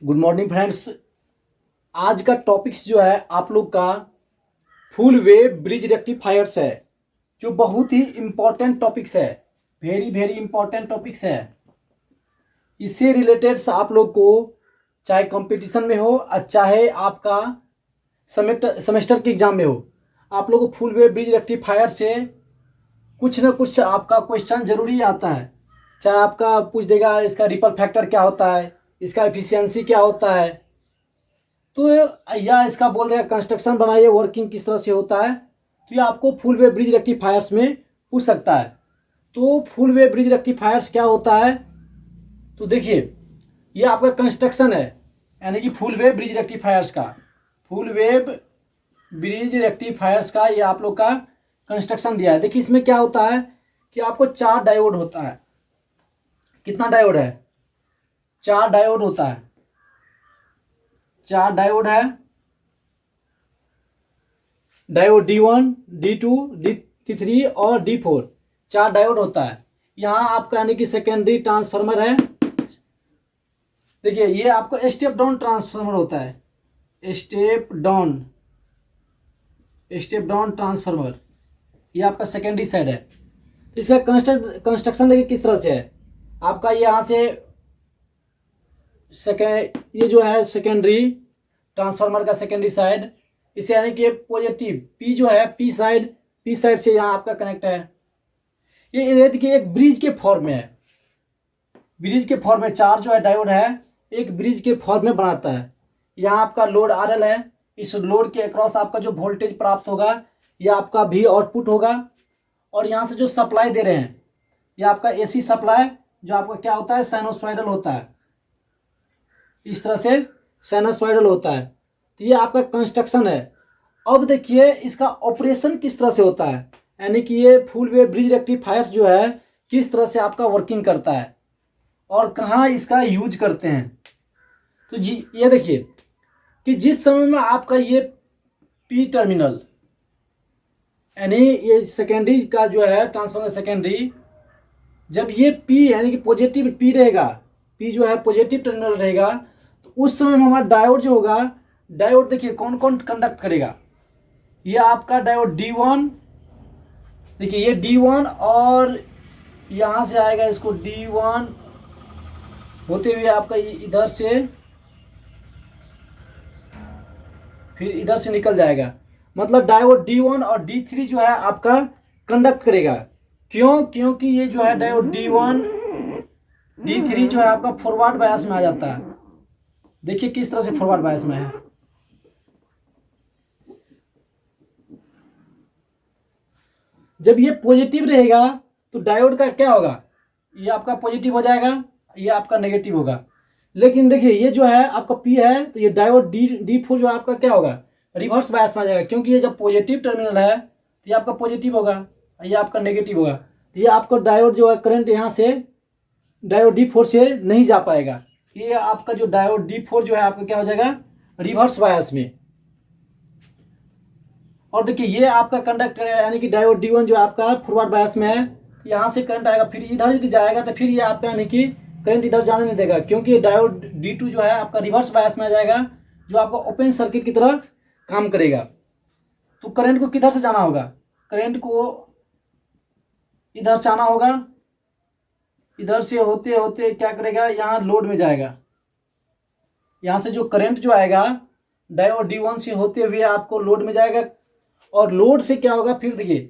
Good morning friends. आज का topics जो है आप लोग का फुल वेव ब्रिज रेक्टिफायर्स है, जो बहुत ही इम्पोर्टेंट टॉपिक्स है। वेरी वेरी इम्पोर्टेंट टॉपिक्स है। इससे रिलेटेड आप लोग को चाहे कंपटीशन में हो और चाहे आपका सेमेस्टर के एग्जाम में हो, आप लोग को फुल वेव ब्रिज रेक्टिफायर से कुछ ना कुछ आपका क्वेश्चन जरूरी आता है। चाहे आपका पूछ देगा इसका रिपल फैक्टर क्या होता है, इसका एफिशिएंसी क्या होता है, तो या इसका बोल देगा कंस्ट्रक्शन बनाइए वर्किंग किस तरह से होता है। तो ये आपको फुल वेव ब्रिज रेक्टिफायर्स में पूछ सकता है। तो फुल वेव ब्रिज रेक्टिफायर्स क्या होता है, तो देखिए ये आपका कंस्ट्रक्शन है, यानी कि फुल वेव ब्रिज रेक्टिफायर्स का ये आप लोग का कंस्ट्रक्शन दिया है। देखिए इसमें क्या होता है कि आपको 4 डायोड होता है। कितना डायोड है? 4 डायोड होता है। 4 डायोड है। डायोड D1, D2, D3 और D4, 4 डायोड होता है। यहाँ आपका यानी कि सेकेंडरी ट्रांसफार्मर है। देखिए ये आपको स्टेप डाउन ट्रांसफार्मर होता है। स्टेप डाउन ट्रांसफार्मर, ये आपका सेकेंडरी साइड है। इसका कंस्ट्रक्शन देखिए किस तरह से है। आपका ये यहाँ से ये जो है सेकेंडरी ट्रांसफार्मर का सेकेंडरी साइड, इसे यानी कि पॉजिटिव पी जो है पी साइड से यहाँ आपका कनेक्ट है। ये देखिए एक ब्रिज के फॉर्म में है। ब्रिज के फॉर्म में 4 जो है डायोड है, एक ब्रिज के फॉर्म में बनाता है। यहाँ आपका लोड RL है। इस लोड के अक्रॉस आपका जो वोल्टेज प्राप्त होगा ये आपका भी आउटपुट होगा। और यहाँ से जो सप्लाई दे रहे हैं ये आपका AC सप्लाई, जो आपका क्या होता है साइनोसॉइडल होता है। इस तरह से साइनोसॉइडल होता है। तो ये आपका कंस्ट्रक्शन है। अब देखिए इसका ऑपरेशन किस तरह से होता है, यानी कि ये फुल वेव ब्रिज रेक्टिफायर्स जो है किस तरह से आपका वर्किंग करता है और कहाँ इसका यूज करते हैं। तो जी ये देखिए कि जिस समय में आपका ये पी टर्मिनल, यानी ये सेकेंडरी का जो है ट्रांसफार्मर सेकेंडरी, जब ये पी यानी कि पॉजिटिव पी रहेगा, पी जो है पॉजिटिव टर्मिनल रहेगा, तो उस समय में हमारा डायोड जो होगा, डायोड देखिए कौन कौन कंडक्ट करेगा। ये आपका डायोड D1, देखिए ये D1 और यहाँ से आएगा इसको D1 होते हुए आपका इधर से फिर इधर से निकल जाएगा। मतलब डायोड D1 और D3 जो है आपका कंडक्ट करेगा। क्यों? क्योंकि ये जो है डायोड D1 D3 जो है आपका फॉरवर्ड बायस में आ जाता है। देखिए किस तरह से फॉरवर्ड बायस में है। जब ये पॉजिटिव रहेगा तो डायोड का क्या होगा, ये आपका पॉजिटिव हो जाएगा, ये आपका नेगेटिव होगा। लेकिन देखिए ये जो है आपका P है, तो ये डायोड D4 जो आपका क्या होगा, रिवर्स बायस में आ जाएगा। क्योंकि ये जब पॉजिटिव टर्मिनल है तो ये आपका पॉजिटिव होगा, ये आपका नेगेटिव होगा। तो ये आपका डायोड जो है करंट यहाँ से डायोड D4 से नहीं जा पाएगा। ये आपका जो डायोड D4 जो है आपका क्या हो जाएगा, रिवर्स बायस में। और देखिए ये आपका कंडक्ट यानी कि डायोड D1 जो आपका फॉरवर्ड बायस में है, यहाँ से करंट आएगा, फिर इधर यदि जाएगा तो फिर ये आपका यानी कि करंट इधर जाने नहीं देगा। क्योंकि डायोड D2 जो है आपका रिवर्स बायस में आ जाएगा, जो आपका ओपन सर्किट की तरह काम करेगा। तो करंट को किधर से जाना होगा, करंट को इधर से आना होगा, इधर से होते होते क्या करेगा, यहाँ लोड में जाएगा। यहाँ से जो करंट जो आएगा डायोड D1 से होते हुए आपको लोड में जाएगा, और लोड से क्या होगा फिर देखिए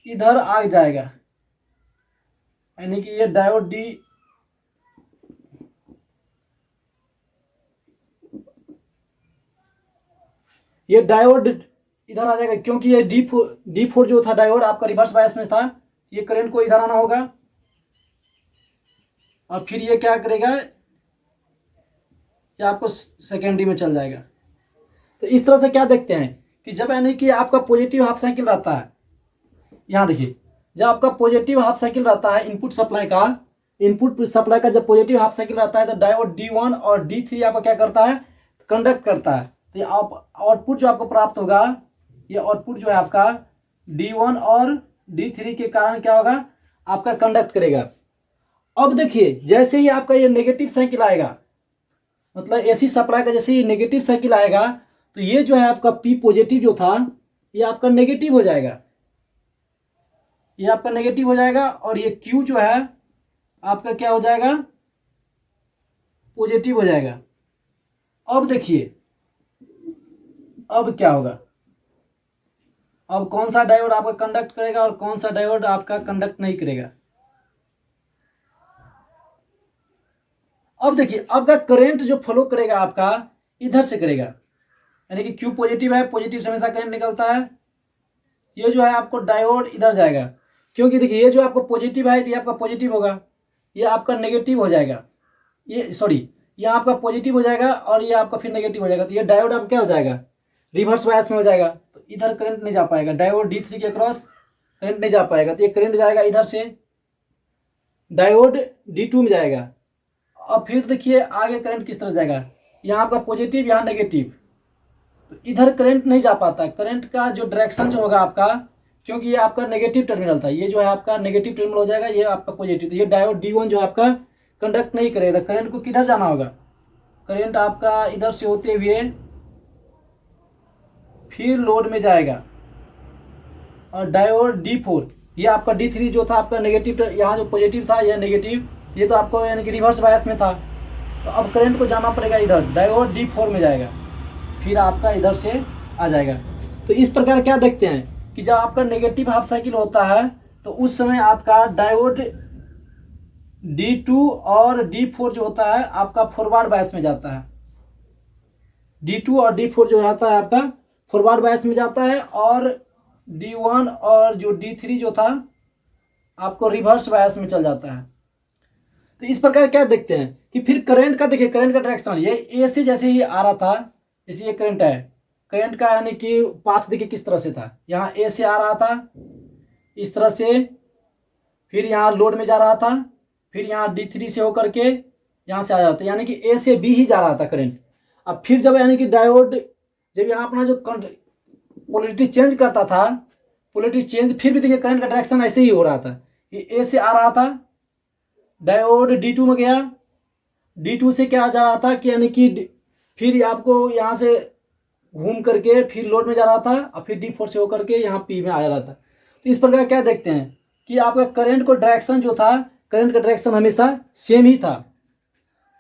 इधर आ जाएगा, यानी कि ये डायोड ये डायोड इधर आ जाएगा। क्योंकि ये D4 जो था डायोड आपका रिवर्स बायस में था, ये करंट को इधर आना होगा और फिर ये क्या करेगा, ये आपको सेकेंडरी में चल जाएगा। तो इस तरह से क्या देखते हैं कि जब यानी कि आपका पॉजिटिव हाफ साइकिल रहता है, यहाँ देखिए जब आपका पॉजिटिव हाफ साइकिल रहता है इनपुट सप्लाई का जब पॉजिटिव हाफ साइकिल रहता है, तो डायोड D1 और D3 आपका क्या करता है, कंडक्ट करता है। तो आप आउटपुट जो आपको प्राप्त होगा, ये आउटपुट जो है आपका D1 और D3 के कारण क्या होगा, आपका कंडक्ट करेगा। अब देखिए जैसे ही आपका ये नेगेटिव साइकिल आएगा, मतलब एसी सप्लाई का जैसे ही नेगेटिव साइकिल आएगा तो ये जो है आपका पी पॉजिटिव जो था ये आपका नेगेटिव हो जाएगा, ये आपका नेगेटिव हो जाएगा, और ये क्यू जो है आपका क्या हो जाएगा, पॉजिटिव हो जाएगा। अब देखिए अब क्या होगा, अब कौन सा डायोड आपका कंडक्ट करेगा और कौन सा डायोड आपका कंडक्ट नहीं करेगा। अब देखिए आपका करंट जो फ्लो करेगा आपका इधर से करेगा, यानी कि क्यू पॉजिटिव है, पॉजिटिव से हमेशा करंट निकलता है। ये जो है आपको डायोड इधर जाएगा, क्योंकि देखिए ये जो आपको पॉजिटिव है ये आपका पॉजिटिव होगा, ये आपका नेगेटिव हो जाएगा, ये सॉरी ये आपका पॉजिटिव हो जाएगा और ये आपका फिर नेगेटिव हो जाएगा। तो ये डायोड अब क्या हो जाएगा, रिवर्स बायस में हो जाएगा, तो इधर करंट नहीं जा पाएगा, डायोड D3 के अक्रॉस करंट नहीं जा पाएगा, तो ये करंट जाएगा इधर से डायोड D2 में जाएगा। अब फिर देखिए आगे करंट किस तरह जाएगा, यहाँ आपका पॉजिटिव यहाँ नेगेटिव, तो इधर करंट नहीं जा पाता। करंट का जो डायरेक्शन जो होगा आपका, क्योंकि ये आपका नेगेटिव टर्मिनल था, ये जो है आपका नेगेटिव टर्मिनल हो जाएगा, ये आपका पॉजिटिव, तो ये डायोड D1 जो आपका कंडक्ट नहीं करेगा। करंट को किधर जाना होगा, करंट आपका इधर से होते हुए फिर लोड में जाएगा, और डायोड D4 ये आपका D3 जो था आपका नेगेटिव, यहाँ जो पॉजिटिव था यह नेगेटिव, ये तो आपको यानी कि रिवर्स बायस में था, तो अब करंट को जाना पड़ेगा इधर, डायोड D4 में जाएगा, फिर आपका इधर से आ जाएगा। तो इस प्रकार क्या देखते हैं कि जब आपका नेगेटिव हाफ साइकिल होता है तो उस समय आपका डायोड D2 और D4 जो होता है आपका फॉरवर्ड बायस में जाता है, D2 और D4 जो आता है आपका फॉरवर्ड बायस में जाता है, और D1 और जो D3 जो था आपको रिवर्स बायस में चल जाता है। तो इस प्रकार क्या देखते हैं कि फिर करंट का देखिए, करंट का डायरेक्शन ये ए से जैसे ही आ रहा था, इसी ये करंट है, करंट का यानी कि पाथ देखिए किस तरह से था, यहाँ ए से आ रहा था इस तरह से, फिर यहाँ लोड में जा रहा था, फिर यहाँ D3 से होकर के यहाँ से आ रहा था, यानी कि ए से बी ही जा रहा था करंट। अब फिर जब यानी कि डायोड जब यहाँ अपना जो पोलरिटी चेंज करता था, पोलरिटी चेंज, फिर भी देखिए करंट का डायरेक्शन ऐसे ही हो रहा था, ये ए से आ रहा था, डायोड D2 में गया, D2 से क्या जा रहा था कि यानी कि फिर आपको यहाँ से घूम करके फिर लोड में जा रहा था, और फिर D4 से होकर के यहाँ P में आ रहा था। तो इस प्रकार क्या देखते हैं कि आपका करंट को डायरेक्शन जो था, करंट का डायरेक्शन हमेशा सेम ही था।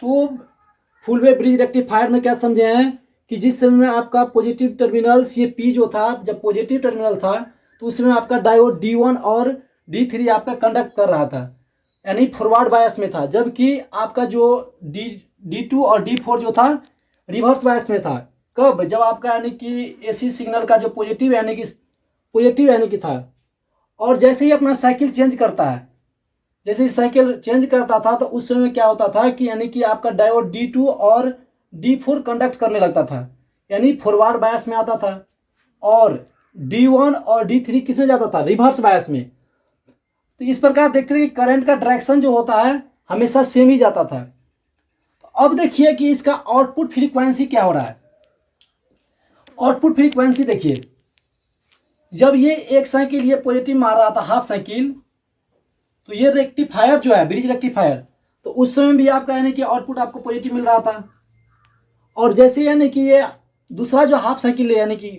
तो फुल वेव ब्रिज रेक्टिफायर में क्या समझे हैं कि जिस समय में आपका पॉजिटिव टर्मिनल ये P जो था, जब पॉजिटिव टर्मिनल था तो उसमें आपका डायोड D1 और D3 आपका कंडक्ट कर रहा था, यानी फॉरवर्ड बायस में था, जबकि आपका जो D2 और D4 जो था रिवर्स बायस में था। कब, जब आपका यानी कि एसी सिग्नल का जो पॉजिटिव यानी कि था, और जैसे ही अपना साइकिल चेंज करता है, जैसे ही साइकिल चेंज करता था तो उस समय में क्या होता था कि यानी कि आपका डायोड D2 और D4 कंडक्ट करने लगता था, यानी फॉरवर्ड बायस में आता था, और D1 और D3 किस में जाता था, रिवर्स बायस में। तो इस प्रकार देखते थे कि करंट का डायरेक्शन जो होता है हमेशा सेम ही जाता था। तो अब देखिए कि इसका आउटपुट फ्रीक्वेंसी क्या हो रहा है। आउटपुट फ्रीक्वेंसी देखिए, जब ये एक साइकिल ये पॉजिटिव मार रहा था हाफ साइकिल, तो ये रेक्टिफायर जो है ब्रिज रेक्टिफायर, तो उस समय भी आपका यानी कि आउटपुट आपको पॉजिटिव मिल रहा था, और जैसे यानी कि ये दूसरा जो हाफ साइकिल यानी कि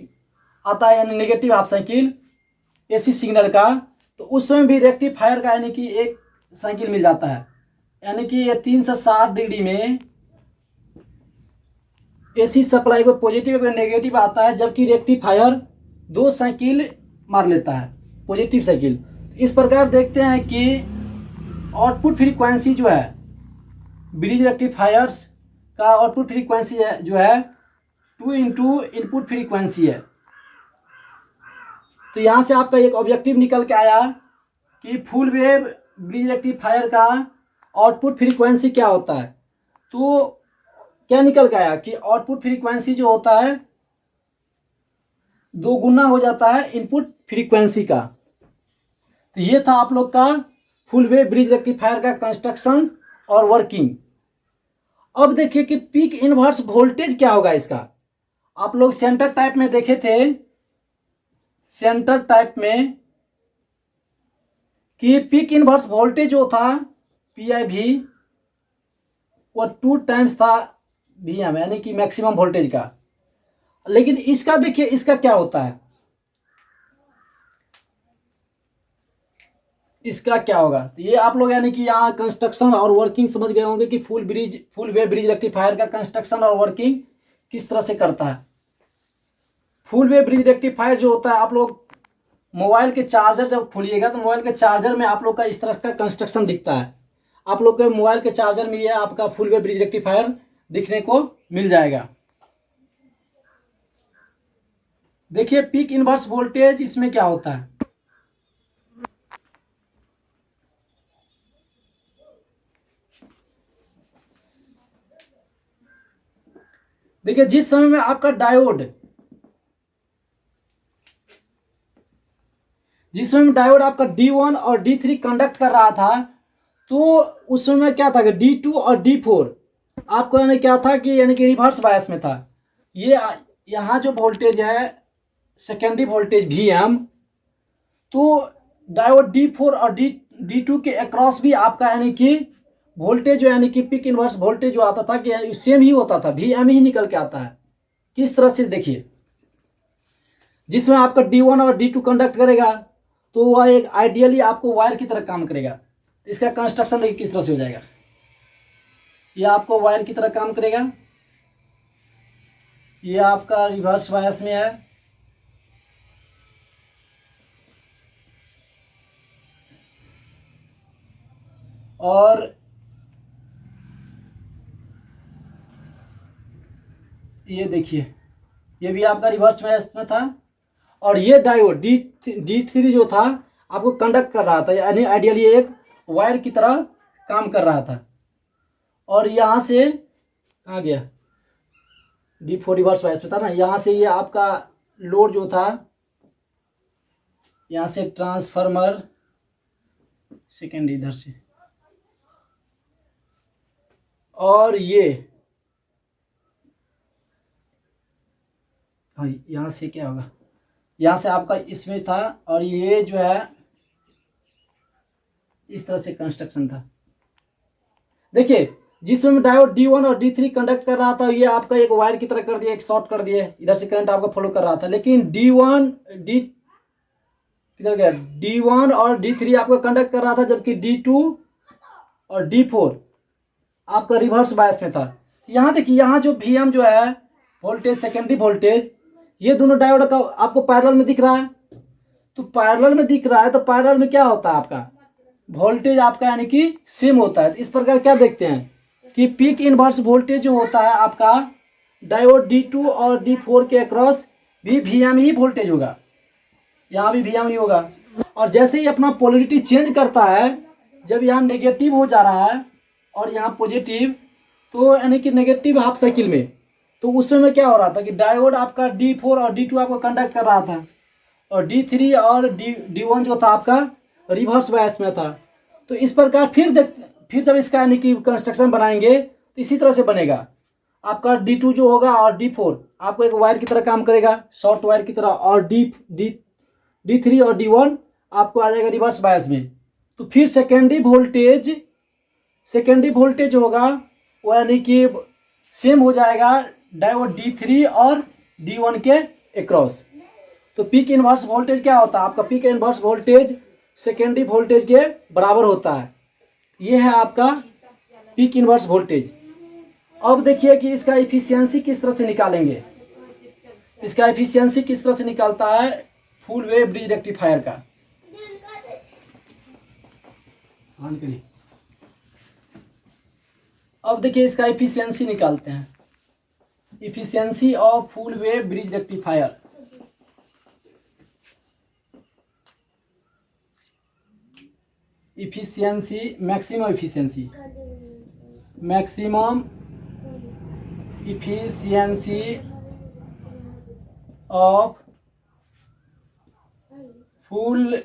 आता है यानी negative half cycle AC signal का, तो उस समय भी रेक्टिफायर का यानी कि एक साइकिल मिल जाता है, यानी कि ये 360 डिग्री में एसी सप्लाई को पॉजिटिव और नेगेटिव आता है, जबकि रेक्टिफायर 2 साइकिल मार लेता है पॉजिटिव साइकिल। इस प्रकार देखते हैं कि आउटपुट फ्रीक्वेंसी जो है ब्रिज रेक्टिफायर्स का आउटपुट फ्रीक्वेंसी जो है 2 इंटू इनपुट फ्रीक्वेंसी है। तो यहाँ से आपका एक ऑब्जेक्टिव निकल के आया कि फुल वेव ब्रिज रेक्टिफायर का आउटपुट फ्रीक्वेंसी क्या होता है। तो क्या निकल के आया कि आउटपुट फ्रीक्वेंसी जो होता है 2 गुना हो जाता है इनपुट फ्रीक्वेंसी का। तो ये था आप लोग का फुल वेव ब्रिज रेक्टिफायर का कंस्ट्रक्शन और वर्किंग। अब देखिए कि पीक इनवर्स वोल्टेज क्या होगा इसका। आप लोग सेंटर टाइप में देखे थे, सेंटर टाइप में कि पीक इनवर्स वोल्टेज जो था PIV वो 2 टाइम्स था VM यानी कि मैक्सिमम वोल्टेज का। लेकिन इसका देखिए, इसका क्या होता है, इसका क्या होगा। तो ये आप लोग यानी कि यहाँ कंस्ट्रक्शन और वर्किंग समझ गए होंगे कि फुल वेव ब्रिज रेक्टिफायर का कंस्ट्रक्शन और वर्किंग किस तरह से करता है। फुल वेव ब्रिज रेक्टिफायर जो होता है, आप लोग मोबाइल के चार्जर जब खोलिएगा तो मोबाइल के चार्जर में आप लोग का इस तरह का कंस्ट्रक्शन दिखता है। आप लोग के मोबाइल के चार्जर में ये आपका फुल वेव ब्रिज रेक्टिफायर दिखने को मिल जाएगा। देखिए पीक इनवर्स वोल्टेज इसमें क्या होता है। देखिए जिस समय में आपका डायोड, जिस समय डायोड आपका D1 और D3 कंडक्ट कर रहा था, तो उस समय क्या था कि D2 और D4 आपको यानी क्या था कि यानी कि रिवर्स बायस में था। ये यहाँ जो वोल्टेज है सेकेंडरी वोल्टेज VM, तो डायोड D4 और D2 के अक्रॉस भी आपका यानी कि वोल्टेज जो यानी कि पीक इनवर्स वोल्टेज जो आता था कि सेम ही होता था, VM ही निकल के आता है। किस तरह से देखिए, जिसमें आपका D1 और D2 कंडक्ट करेगा तो वह एक आइडियली आपको वायर की तरह काम करेगा। इसका कंस्ट्रक्शन देखिए किस तरह से हो जाएगा। यह आपको वायर की तरह काम करेगा, यह आपका रिवर्स बायस में है, और ये देखिए ये भी आपका रिवर्स बायस में था। और ये डायोड D3 जो था आपको कंडक्ट कर रहा था, यानी आइडियली एक वायर की तरह काम कर रहा था। और यहाँ से कहाँ गया, D4 रिवर्स बायस में था ना, यहाँ से ये आपका लोड जो था, यहाँ से ट्रांसफार्मर सेकेंड इधर से, और ये हाँ यहाँ से क्या होगा, यहाँ से आपका इसमें था, और ये जो है इस तरह से कंस्ट्रक्शन था। देखिए जिसमें डायोड D1 और D3 कंडक्ट कर रहा था, ये आपका एक वायर की तरह कर दिया, एक शॉर्ट कर दिया, इधर से करंट आपका फॉलो कर रहा था। लेकिन किधर गया, D1 और D3 आपका कंडक्ट कर रहा था, जबकि D2 और D4 आपका रिवर्स बायस में था। यहाँ देखिए, यहाँ जो VM जो है वोल्टेज सेकेंडरी वोल्टेज, ये दोनों डायोड का आपको पैरेलल में दिख रहा है। तो पैरेलल में दिख रहा है, तो पैरेलल में क्या होता है, आपका वोल्टेज आपका यानी कि सेम होता है। तो इस प्रकार क्या देखते हैं कि पीक इनवर्स वोल्टेज जो होता है आपका डायोड D2 और D4 के अक्रॉस भी VM ही वोल्टेज होगा, यहाँ भी VM ही होगा। और जैसे ही अपना पोलरिटी चेंज करता है, जब यहाँ नेगेटिव हो जा रहा है और यहाँ पॉजिटिव, तो यानी कि नेगेटिव हाफ साइकिल में, तो उस समय क्या हो रहा था कि डायोड आपका D4 और D2 आपको कंडक्ट कर रहा था, और D3 और D1 जो था आपका रिवर्स बायस में था। तो इस प्रकार फिर जब इसका यानी कि कंस्ट्रक्शन बनाएंगे तो इसी तरह से बनेगा। आपका D2 जो होगा और D4 आपको एक वायर की तरह काम करेगा, शॉर्ट वायर की तरह, और D3 और D1 आपको आ जाएगा रिवर्स बायस में। तो फिर सेकेंडरी वोल्टेज होगा वो यानी कि सेम हो जाएगा डायोड D3 और D1 के अक्रॉस। तो पीक इनवर्स वोल्टेज क्या होता है, आपका peak inverse voltage secondary voltage के बराबर होता है। ये है आपका पीक इनवर्स वोल्टेज। अब देखिए कि इसका एफिशिएंसी किस तरह से निकालेंगे। इसका एफिशिएंसी किस तरह से निकालता है फुल वेव ब्रिज रेक्टिफायर का। अब देखिए इसका एफिशिएंसी निकालते हैं, efficiency of full wave bridge rectifier. efficiency, maximum efficiency of full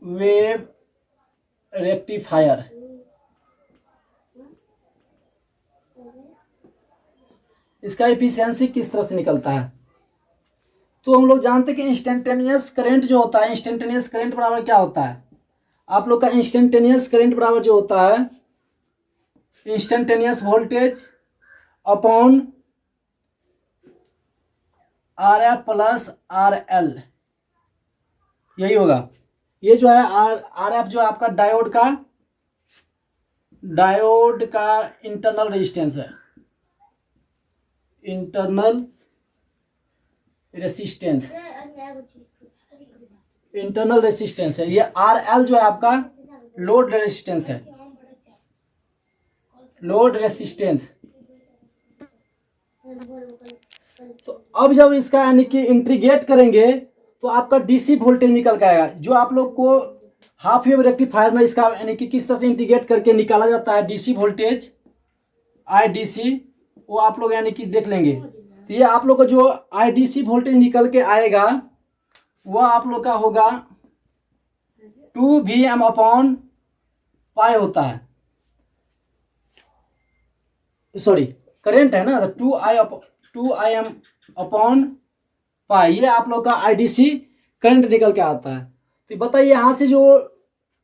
wave rectifier। इसका एफिशिएंसी किस तरह से निकलता है, तो हम लोग जानते हैं कि इंस्टेंटेनियस करंट जो होता है, इंस्टेंटेनियस करंट बराबर क्या होता है, आप लोग का इंस्टेंटेनियस करंट बराबर जो होता है instantaneous voltage upon are F plus R L, यही होगा। ये जो है आर एफ जो है आपका डायोड का इंटरनल रेजिस्टेंस है, इंटरनल रेसिस्टेंस, इंटरनल रेसिस्टेंस है। ये आर एल जो है आपका लोड रेजिस्टेंस है, लोड रेसिस्टेंस। तो अब जब इसका यानी कि इंटीग्रेट करेंगे तो आपका डीसी वोल्टेज निकल के आएगा। जो आप लोग को हाफ वेव रेक्टिफायर में इसका यानी कि किस तरह से इंटीग्रेट करके निकाला जाता है डीसी वोल्टेज, आईडीसी, वो आप लोग यानी कि देख लेंगे। तो ये आप लोग का जो आईडीसी वोल्टेज निकल के आएगा वह आप लोग का होगा 2 Vm पाई होता है, सॉरी करेंट है ना, 2 Im पाई, ये आप लोग का आईडीसी करंट निकल के आता है। तो बताइए यहाँ से जो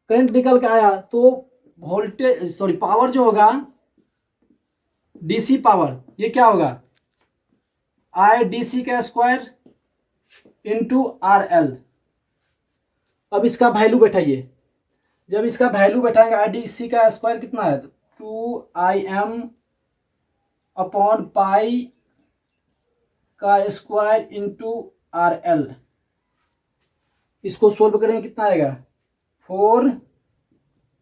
करंट निकल के आया तो वोल्टेज सॉरी पावर जो होगा डीसी पावर, ये क्या होगा आई डी सी का स्क्वायर इंटू आर एल। अब इसका वैल्यू बैठाइए, जब इसका वैल्यू बैठाएंगे आई डी सी का स्क्वायर कितना है, 2 Im पाई का स्क्वायर इंटू आर एल। इसको सोल्व करेंगे कितना आएगा, 4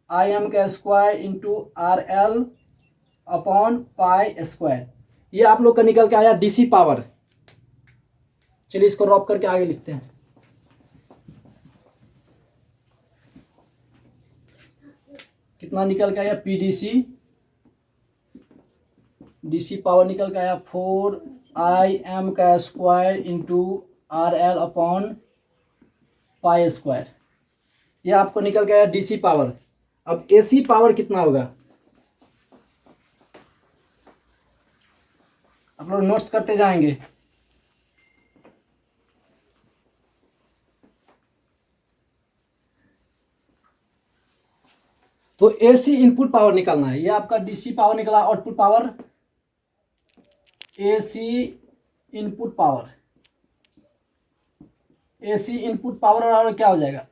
Im का square into R L upon pi square. ये आप लोग का निकल के आया डीसी पावर। चलिए इसको रॉप करके आगे लिखते हैं। कितना निकल के आया, पीडीसी, डीसी पावर निकल के आया 4 Im का square into R L upon pi square. ये आपको निकल के आया डीसी पावर। अब एसी पावर कितना होगा, आप लोग नोट्स करते जाएंगे। तो एसी इनपुट पावर निकालना है, ये आपका डीसी पावर निकला, output power AC input power, AC input power और क्या हो जाएगा,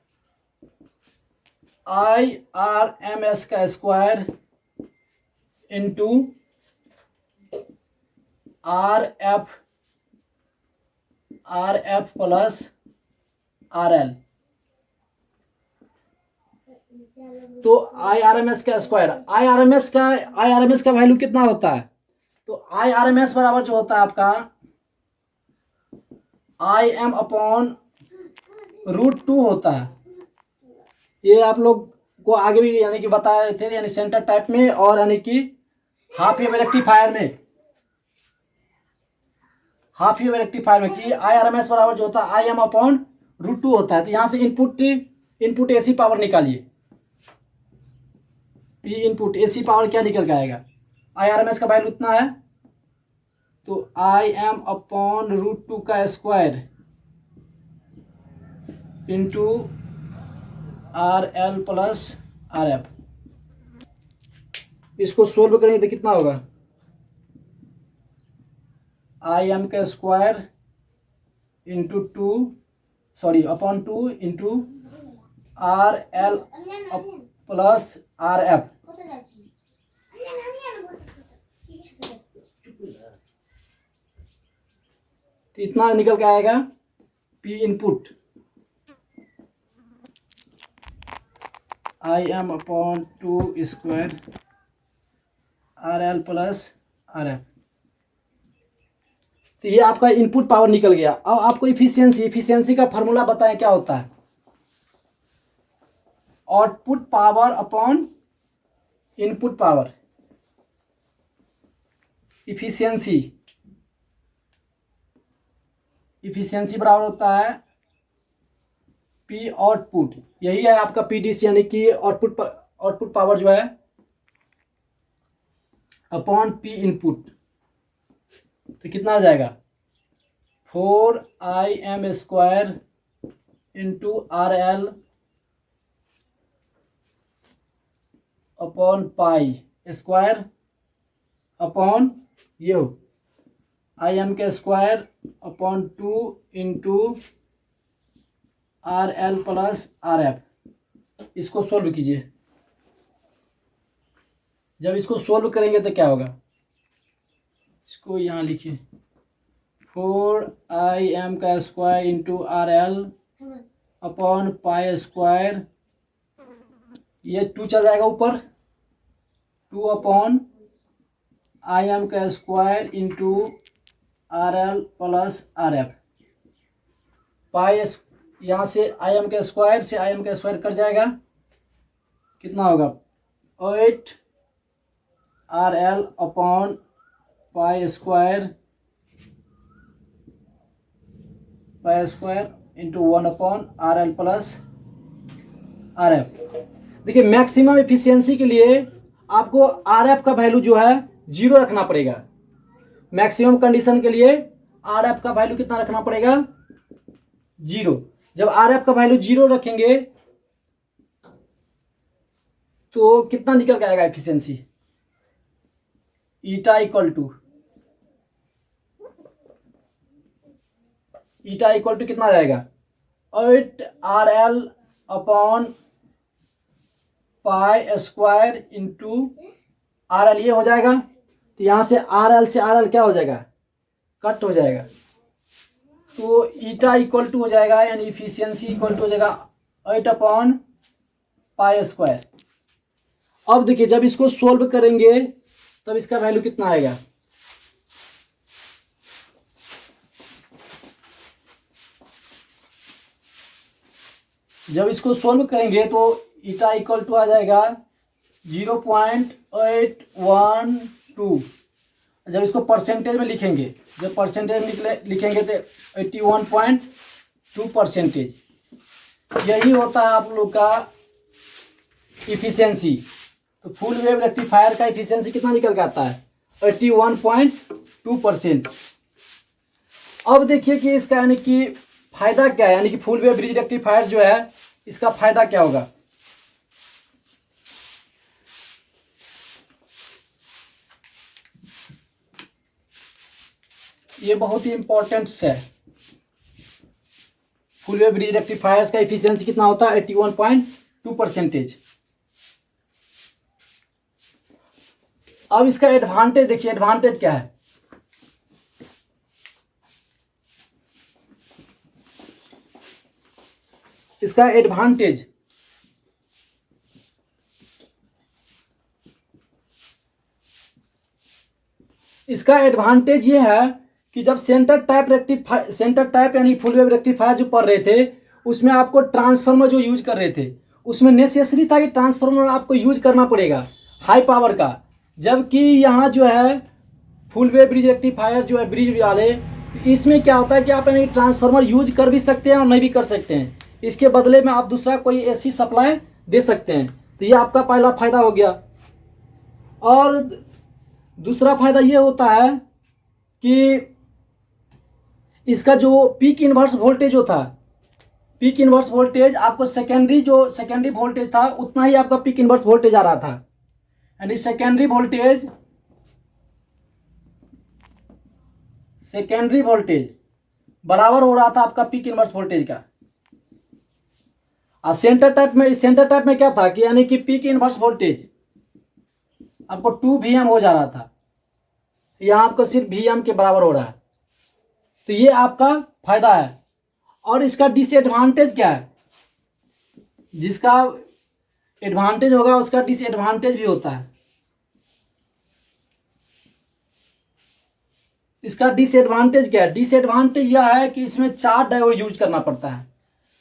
आई आर एम एस का square into R F plus R L. तो आई आर एम एस का square, I R M S का वैल्यू कितना होता है, तो आई आर एम एस बराबर जो होता है आपका आई एम अपॉन √2 होता है। ये आप लोग को आगे भी यानी कि बताए थे, यानी सेंटर टाइप में और यानी कि हाफ वेव रेक्टिफायर में, हाफ वेव रेक्टिफायर में कि आई आर एम एस बराबर जो होता है आई एम अपॉन √2 होता है। तो यहां से इनपुट एसी पावर निकालिए, पी इनपुट एसी पावर क्या निकल के आएगा, आई आर एम एस का वैल्यू इतना है, तो आई एम अपॉन √2 का square into R L plus R F. इसको सोल्व करेंगे तो कितना होगा, आई एम का square into upon 2 into R L plus R F. तो इतना निकल के आएगा P input I am upon 2 square are L plus R F. तो ये आपका इनपुट पावर निकल गया। अब आपको इफिशियंसी का फॉर्मूला बताएं क्या होता है, output power upon input power. Efficiency बराबर होता है पी आउटपुट, यही है आपका पीडीसी यानी कि आउटपुट पावर जो है अपॉन पी इनपुट। तो कितना हो जाएगा, 4 Im² into R L upon pi square upon ये आई एम का square upon 2 into R L plus R F. इसको सोल्व कीजिए। जब इसको सोल्व करेंगे तो क्या होगा, इसको यहाँ लिखिए 4 का square into R L upon pi square, ये 2 चल जाएगा ऊपर, 2 अपॉन का square into R L plus R F. Pi यहाँ से का स्क्वायर से का स्क्वायर कट जाएगा, कितना होगा 8 are L upon pi square into 1 upon are L plus R F. देखिए मैक्सिमम एफिशिएंसी के लिए आपको आर एफ का वैल्यू जो है 0 रखना पड़ेगा। मैक्सिमम कंडीशन के लिए आर एफ का वैल्यू कितना रखना पड़ेगा 0। जब आर एफ का वैल्यू 0 रखेंगे तो कितना निकल के आएगा एफिशिएंसी, ईटा इक्वल टू कितना आ जाएगा 8 are L upon pi square into R L, ये हो जाएगा। तो यहाँ से आर एल क्या हो जाएगा, कट हो जाएगा। तो ईटा इक्वल टू हो जाएगा यानी इफिशियंसी इक्वल टू हो जाएगा 8 अपॉन पाई स्क्वायर। अब देखिए जब इसको सोल्व करेंगे तब इसका वैल्यू कितना आएगा, जब इसको सोल्व करेंगे तो ईटा इक्वल टू आ जाएगा 0.812। जब इसको परसेंटेज में लिखेंगे, जब परसेंटेज में लिखेंगे तो 81.2%। यही होता है आप लोग का इफिशियंसी। तो फुल वेव रेक्टिफायर का इफिशियंसी कितना निकल के आता है 81.2%। अब देखिए कि इसका यानी कि फायदा क्या है, यानी कि फुल वेव ब्रिज रेक्टिफायर जो है इसका फायदा क्या होगा। ये बहुत ही इंपॉर्टेंट है। फुल वेव ब्रिज रेक्टिफायर्स का इफिशियंसी कितना होता है 81.2%। अब इसका एडवांटेज देखिए, एडवांटेज क्या है, इसका एडवांटेज ये है कि जब सेंटर टाइप यानी फुल वेव रेक्टिफायर जो पढ़ रहे थे उसमें आपको ट्रांसफार्मर जो यूज कर रहे थे उसमें नेसेसरी था कि ट्रांसफार्मर आपको यूज करना पड़ेगा हाई पावर का। जबकि यहाँ जो है फुल वेव ब्रिज रेक्टिफायर जो है ब्रिज वाले, इसमें क्या होता है कि आप यानी ट्रांसफार्मर यूज कर भी सकते हैं और नहीं भी कर सकते हैं। इसके बदले में आप दूसरा कोई एसी सप्लाई दे सकते हैं। तो ये आपका पहला फायदा हो गया। और दूसरा फायदा ये होता है कि इसका जो पीक इन्वर्स वोल्टेज होता है, पीक इन्वर्स वोल्टेज आपको सेकेंडरी वोल्टेज था उतना ही आपका पीक इन्वर्स वोल्टेज आ रहा था। यानी सेकेंडरी वोल्टेज बराबर हो रहा था आपका पीक इन्वर्स वोल्टेज का। और सेंटर टाइप में क्या था कि यानी कि पीक इन्वर्स वोल्टेज आपको 2 VM हो जा रहा था, यहाँ आपको सिर्फ VM के बराबर हो रहा है। तो ये आपका फायदा है। और इसका डिसएडवांटेज क्या है, जिसका एडवांटेज होगा उसका डिसएडवांटेज भी होता है। इसका डिसएडवांटेज क्या है, डिसएडवांटेज यह है कि इसमें 4 डायोड यूज करना पड़ता है,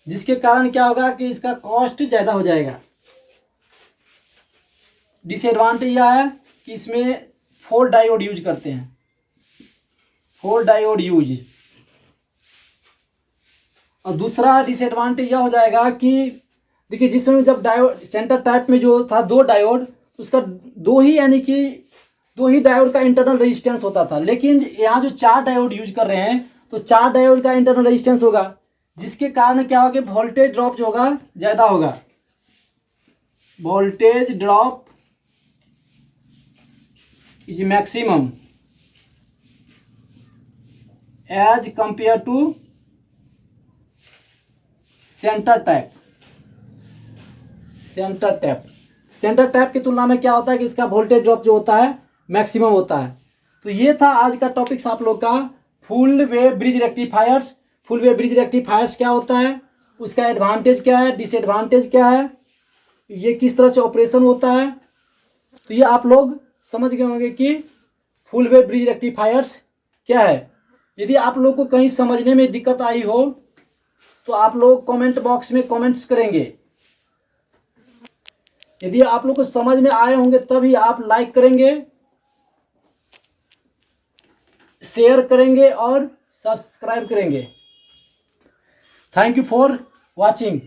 जिसके कारण क्या होगा कि इसका कॉस्ट ज़्यादा हो जाएगा। डिसएडवांटेज यह है कि इसमें 4 डायोड यूज करते हैं, 4 डायोड यूज। और दूसरा डिसएडवांटेज यह हो जाएगा कि देखिए जिसमें जब डायोड सेंटर टाइप में जो था 2 डायोड, उसका 2 ही यानी कि 2 ही डायोड का इंटरनल रेजिस्टेंस होता था। लेकिन यहाँ जो 4 डायोड यूज कर रहे हैं तो 4 डायोड का इंटरनल रेजिस्टेंस होगा, जिसके कारण क्या होगा कि वोल्टेज ड्रॉप जो होगा ज़्यादा होगा। Voltage drop is maximum. As compare to centre tap. Centre tap की तुलना में क्या होता है कि इसका वोल्टेज ड्रॉप जो होता है मैक्सिमम होता है। तो ये था आज का टॉपिक्स आप लोग का, full wave bridge rectifiers. Full wave bridge rectifiers क्या होता है, उसका एडवांटेज क्या है, डिसएडवांटेज क्या है, ये किस तरह से ऑपरेशन होता है। तो ये आप लोग समझ गए होंगे कि फुल वेव ब्रिज रेक्टिफायर्स क्या है। यदि आप लोग को कहीं समझने में दिक्कत आई हो तो आप लोग कमेंट बॉक्स में कमेंट्स करेंगे। यदि आप लोग को समझ में आए होंगे तभी आप लाइक करेंगे, शेयर करेंगे और सब्सक्राइब करेंगे। Thank you for watching.